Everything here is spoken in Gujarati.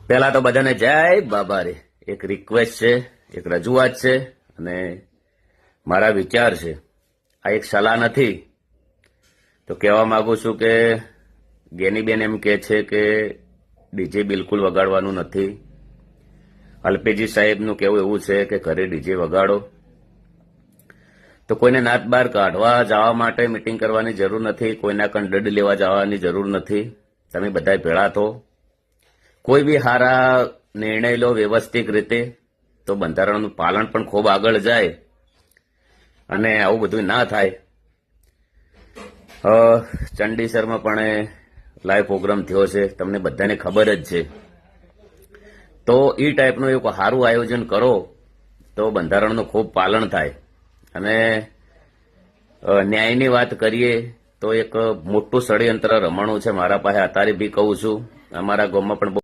પહેલા તો બધાને જય બાબા રે. એક રિક્વેસ્ટ છે, એક રજૂઆત છે અને મારા વિચાર છે. આ એક સલાહ નથી. તો કહેવા માંગુ છું કે ગેનીબેન એમ કહે છે કે ડીજે બિલકુલ વગાડવાનું નથી. અલ્પેજી સાહેબનું કહેવું એવું છે કે ઘરે ડીજે વગાડો. તો કોઈને નાત બહાર કાઢવા જવા માટે મિટિંગ કરવાની જરૂર નથી. કોઈના કંડડ લેવા જવાની જરૂર નથી. તમે બધા ભેળા થો, કોઈ બી સારા નિર્ણય લો વ્યવસ્થિત રીતે, તો બંધારણનું પાલન પણ ખૂબ આગળ જાય અને આવું બધું ના થાય. ચંડીસરમાં પણ લાઈવ પ્રોગ્રામ થયો છે, તમને બધાને ખબર જ છે. તો એ ટાઈપનું એક સારું આયોજન કરો તો બંધારણનું ખૂબ પાલન થાય. અને ન્યાયની વાત કરીએ તો એક મોટું ષડયંત્ર રમણું છે મારા પાસે અત્યારે બી કહું છું. અમારા ગામમાં પણ